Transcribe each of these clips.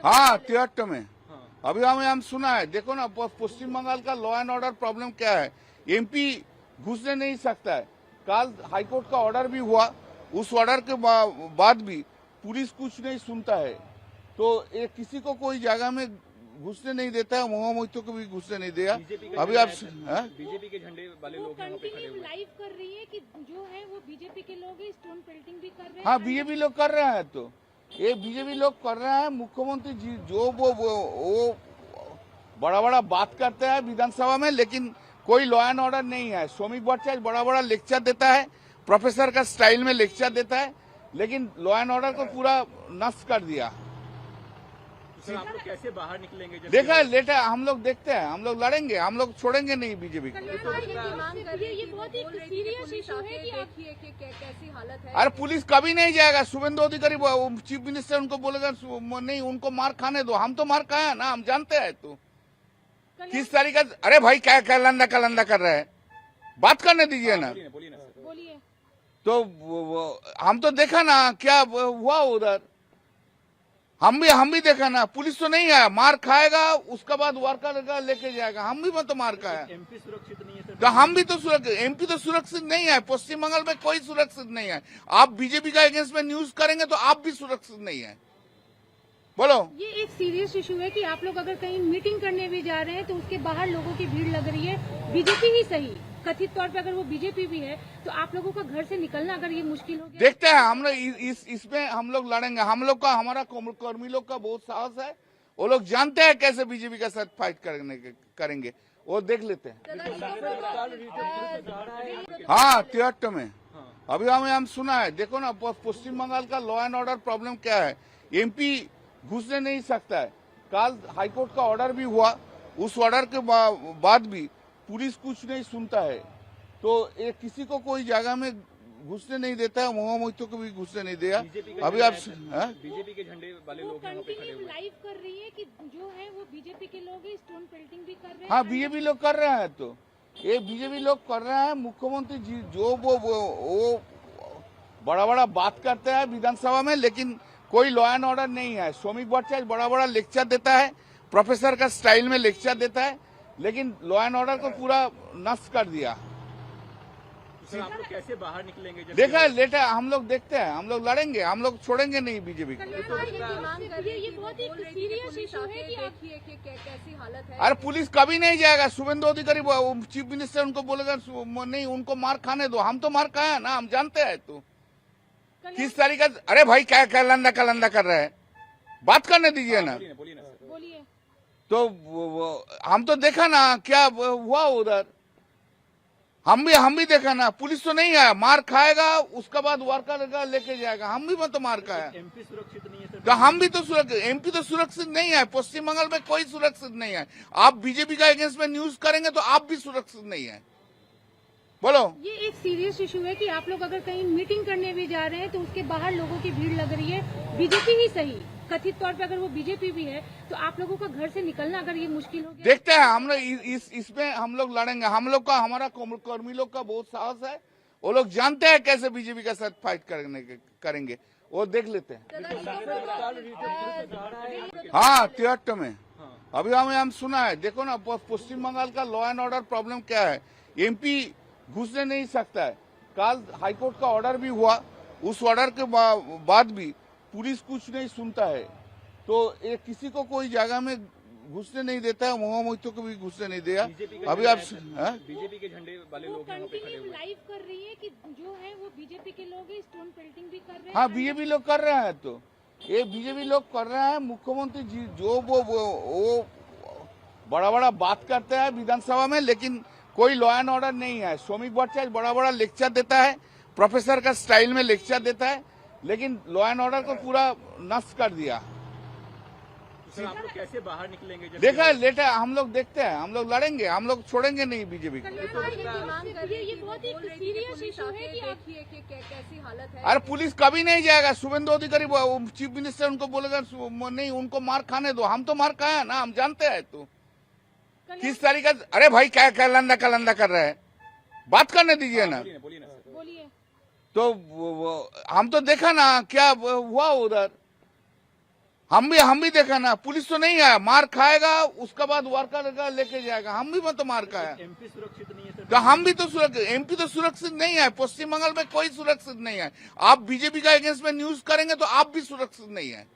हाँ, तिहत्तर में अभी हम सुना है। देखो ना, पश्चिम बंगाल का लॉ एंड ऑर्डर प्रॉब्लम क्या है। एमपी घुसने नहीं सकता है। कल हाईकोर्ट का ऑर्डर भी हुआ, उस ऑर्डर के बाद भी पुलिस कुछ नहीं सुनता है। तो ये किसी को कोई जगह में घुसने नहीं देता है, मोहम्मद को भी घुसने नहीं दिया। अभी आप बीजेपी के झंडे वाले लोग यहाँ पे खड़े हुए हैं। लाइव कर रही है कि जो है वो बीजेपी के लोग हैं, स्टोन पेल्टिंग भी कर रहे हैं। हाँ, बीजेपी लोग कर रहे हैं। तो ये बीजेपी लोग कर रहे हैं। मुख्यमंत्री जी जो वो बड़ा बड़ा बात करते हैं विधानसभा में, लेकिन कोई लॉ एंड ऑर्डर नहीं है। श्रमिक भट्टाचार्य बड़ा बड़ा लेक्चर देता है, प्रोफेसर का स्टाइल में लेक्चर देता है, लेकिन लॉ एंड ऑर्डर को पूरा नष्ट कर दिया। सर, आप लोग कैसे बाहर निकलेंगे? देखा है लेटर, हम लोग देखते हैं, हम लोग लड़ेंगे, हम लोग छोड़ेंगे नहीं बीजेपी को। ये बहुत ही सीरियस इशू है कि देखिए कि कैसी हालत है। अरे पुलिस कभी नहीं जाएगा। शुभेंदु अधिकारी चीफ मिनिस्टर उनको बोलेगा नहीं, उनको मार खाने दो। हम तो मार खाए ना, हम जानते हैं। तो किस तरीका, अरे भाई क्या कलंदा कर रहा है, बात करने दीजिए ना। बोलिए ना सर। बोलिए। तो हम तो देखा ना क्या हुआ उधर। हम भी देखा ना। पुलिस तो नहीं आया, मार खाएगा, उसके बाद वर्कर लेके जाएगा। हम भी तो मार खाया। एमपी सुरक्षित नहीं है सर। तो हम भी तो सुरक्षित, एमपी तो सुरक्षित नहीं है। पश्चिम बंगाल में कोई सुरक्षित नहीं है। आप बीजेपी का अगेंस्ट में न्यूज करेंगे तो आप भी सुरक्षित नहीं है। बोलो। ये एक सीरियस इशू है कि आप लोग अगर कहीं मीटिंग करने भी जा रहे हैं तो उसके बाहर लोगों की भीड़ लग रही है। बीजेपी ही सही, कथित तौर पे अगर वो बीजेपी भी है तो आप लोगों का घर से निकलना अगर ये मुश्किल हो गया। देखते हैं हम लोग इसमें हम लोग लड़ेंगे। हम लोग का, हमारा कर्मी लोग का बहुत साहस है। वो लोग जानते हैं कैसे बीजेपी के साथ फाइट करेंगे, वो देख लेते हैं। हाँ, तिहत्तर में अभी हम सुना है। देखो ना, पश्चिम बंगाल का लॉ एंड ऑर्डर प्रॉब्लम क्या है। एमपी घुसने नहीं सकता है। कल हाईकोर्ट का ऑर्डर भी हुआ, उस ऑर्डर के बाद भी पुलिस कुछ नहीं सुनता है। तो ये किसी को कोई जगह में घुसने नहीं देता है, मोहम्मद को भी घुसने नहीं दिया। अभी आप बीजेपी के झंडे वाले लोग यहाँ पे खड़े हुए हैं। लाइव कर रही है कि जो है वो बीजेपी के लोग हैं, स्टोन पेल्टिंग भी कर रहे हैं। हाँ, बीजेपी लोग कर रहे हैं। तो ये बीजेपी लोग कर रहे हैं। मुख्यमंत्री जी जो वो बड़ा बड़ा बात करते हैं विधानसभा में, लेकिन कोई लॉ एंड ऑर्डर नहीं है। श्रमिक भट्टाचार्य बड़ा बड़ा लेक्चर देता है, प्रोफेसर का स्टाइल में लेक्चर देता है, लेकिन लॉ एंड ऑर्डर को पूरा नष्ट कर दिया। सर, आप लोग कैसे बाहर निकलेंगे? देखा है लेटर, हम लोग देखते हैं, हम लोग लड़ेंगे, हम लोग छोड़ेंगे नहीं बीजेपी को। ये बहुत ही सीरियस इशू है कि देखिए कि कैसी हालत है। अरे पुलिस कभी नहीं जाएगा। शुभेंदु अधिकारी चीफ मिनिस्टर उनको बोलेगा नहीं, उनको मार खाने दो। हम तो मार खाया ना, हम जानते हैं। तो किस तरीका, अरे भाई क्या कलंदा कर रहा है, बात करने दीजिए ना। बोलिए ना सर। बोलिए। तो हम तो देखा ना क्या हुआ उधर। हम भी देखा ना। पुलिस तो नहीं आया, मार खाएगा, उसके बाद वर्कर लेके जाएगा। हम भी तो मार खाया। एमपी सुरक्षित नहीं है सर। तो हम भी तो सुरक्षित, एमपी तो सुरक्षित नहीं है। पश्चिम बंगाल में कोई सुरक्षित नहीं है। आप बीजेपी का अगेंस्ट में न्यूज करेंगे तो आप भी सुरक्षित नहीं है। बोलो। ये एक सीरियस इशू है कि आप लोग अगर कहीं मीटिंग करने भी जा रहे हैं तो उसके बाहर लोगों की भीड़ लग रही है। बीजेपी ही सही, कथित तौर पे अगर वो बीजेपी भी है तो आप लोगों का घर से निकलना अगर ये मुश्किल हो गया। देखते हैं हम लोग इसमें हम लोग लड़ेंगे। हम लोग का, हमारा कर्मी लोग का बहुत साहस है। वो लोग जानते हैं कैसे बीजेपी के साथ फाइट करेंगे, वो देख लेते हैं। हाँ, तिहत्तर में अभी हम सुना है। देखो ना, पश्चिम बंगाल का लॉ एंड ऑर्डर प्रॉब्लम क्या है। एमपी घुसने नहीं सकता है। कल हाईकोर्ट का ऑर्डर भी हुआ, उस ऑर्डर के बाद भी पुलिस कुछ नहीं सुनता है। तो ये किसी को कोई जगह में घुसने नहीं देता है, मोहम्मद को भी घुसने नहीं दिया। अभी आप बीजेपी के झंडे वाले लोग यहाँ पे खड़े हुए हैं। लाइव कर रही है कि जो है वो बीजेपी के लोग हैं, स्टोन पेल्टिंग भी कर रहे हैं। हाँ, बीजेपी लोग कर रहे हैं। तो ये बीजेपी लोग कर रहे हैं। मुख्यमंत्री जी जो वो बड़ा बड़ा बात करते हैं विधानसभा में, लेकिन कोई लॉ एंड ऑर्डर नहीं है। श्रमिक भट्टाचार्य बड़ा बड़ा लेक्चर देता है, प्रोफेसर का स्टाइल में लेक्चर देता है, लेकिन लॉ एंड ऑर्डर को पूरा नष्ट कर दिया। सर, आप लोग कैसे बाहर निकलेंगे? देखा है लेटर, हम लोग देखते हैं, हम लोग लड़ेंगे, हम लोग छोड़ेंगे नहीं बीजेपी को। ये बहुत ही सीरियस इशू है कि देखिए कि कैसी हालत है। अरे पुलिस कभी नहीं जाएगा। शुभेंदु अधिकारी चीफ मिनिस्टर उनको बोलेगा नहीं, उनको मार खाने दो। हम तो मार खाया ना, हम जानते हैं। तो किस तरीका, अरे भाई क्या कलंदा कर रहा है, बात करने दीजिए ना। बोलिए ना सर। बोलिए। तो हम तो देखा ना क्या हुआ उधर। हम भी देखा ना, पुलिस तो नहीं आया, मार खाएगा उसके बाद वर्कर लेके जाएगा। हम भी तो मार खाया। एमपी सुरक्षित नहीं है सर। तो हम भी तो सुरक्षित, एमपी तो सुरक्षित नहीं है, पश्चिम बंगाल में कोई सुरक्षित नहीं है। आप बीजेपी का अगेंस्ट में न्यूज करेंगे तो आप भी सुरक्षित नहीं है।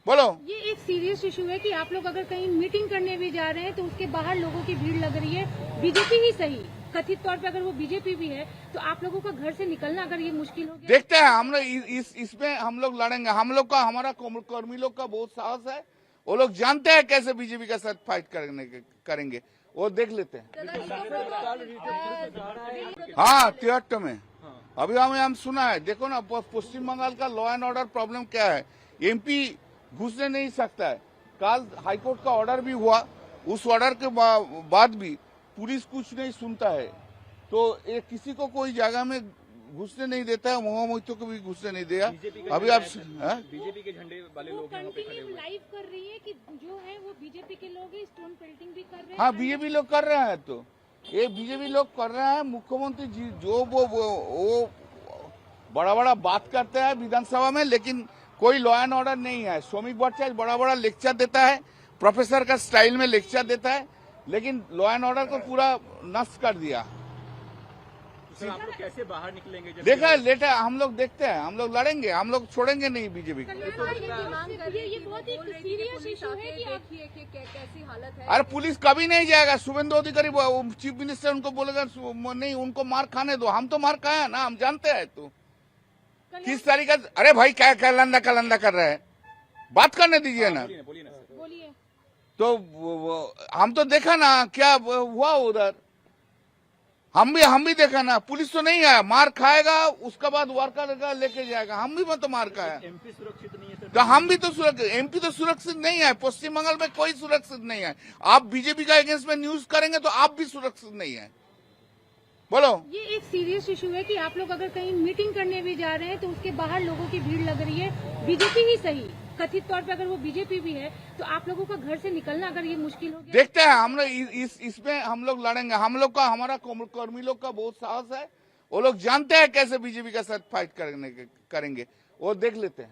बोलो, ये एक सीरियस इशू है कि आप लोग अगर कहीं मीटिंग करने भी जा रहे हैं तो उसके बाहर लोगों की भीड़ लग रही है। बीजेपी ही सही, कथित तौर पे अगर वो बीजेपी भी है तो आप लोगों का घर से निकलना अगर ये मुश्किल हो गया। देखते हैं हम लोग इसमें हम लोग लड़ेंगे। हम लोग का, हमारा कर्मी लोग का बहुत साहस है। वो लोग जानते हैं कैसे बीजेपी के साथ फाइट करेंगे, वो देख लेते हैं। हाँ, तिहत्तर में अभी हम सुना है। देखो ना, पश्चिम बंगाल का लॉ एंड ऑर्डर प्रॉब्लम क्या है। एमपी घुसने नहीं सकता है। कल हाईकोर्ट का ऑर्डर भी हुआ, उस ऑर्डर के बाद भी पुलिस कुछ नहीं सुनता है। तो ये किसी को कोई जगह में घुसने नहीं देता है, मोहम्मदों को भी घुसने नहीं दिया। अभी आप बीजेपी के झंडे वाले लोग यहाँ पे खड़े हुए हैं। लाइव कर रही है कि जो है वो बीजेपी के लोग हैं, स्टोन पेल्टिंग भी कर रहे हैं। हाँ, बीजेपी लोग कर रहे हैं, तो ये बीजेपी लोग कर रहे हैं। मुख्यमंत्री जी जो वो बड़ा बात करते हैं विधानसभा में, लेकिन कोई लॉ एंड ऑर्डर नहीं है। श्रमिक भट्टाचार्य बड़ा लेक्चर देता है, प्रोफेसर का स्टाइल में लेक्चर देता है, लेकिन लॉ एंड ऑर्डर को पूरा नष्ट कर दिया। सर आप लोग कैसे बाहर निकलेंगे? जब देखा लेटर, हम लोग देखते हैं, हम लोग लड़ेंगे, हम लोग छोड़ेंगे नहीं बीजेपी को। ये बहुत ही सीरियस इशू है कि आप कैसी हालत है। अरे पुलिस कभी नहीं जाएगा। शुभेंदु अधिकारी चीफ मिनिस्टर उनको बोलेगा नहीं, उनको मार खाने दो। हम तो मार खाया ना, हम जानते हैं। तो किस तरीके, अरे भाई क्या कलंदा कर रहे हैं, बात करने दीजिए ना। बोलिए ना सर। बोलिए। तो हम तो देखा ना क्या हुआ उधर। हम भी देखा ना, पुलिस तो नहीं आया, मार खाएगा उसके बाद वर्कर लेके जाएगा। हम भी तो मार खाया। एमपी सुरक्षित नहीं है सर। तो हम भी तो सुरक्षित, एमपी तो सुरक्षित नहीं है, पश्चिम बंगाल में कोई सुरक्षित नहीं है। आप बीजेपी का अगेंस्ट में न्यूज करेंगे तो आप भी सुरक्षित नहीं है। बोलो, ये एक सीरियस इशू है कि आप लोग अगर कहीं मीटिंग करने भी जा रहे हैं तो उसके बाहर लोगों की भीड़ लग रही है। बीजेपी ही सही, कथित तौर पे अगर वो बीजेपी भी है तो आप लोगों का घर से निकलना अगर ये मुश्किल हो गया। देखते हैं हम लोग इसमें हम लोग लड़ेंगे। हम लोग का, हमारा कर्मी लोग का बहुत साहस है। वो लोग जानते हैं कैसे बीजेपी के साथ फाइट करेंगे, वो देख लेते हैं।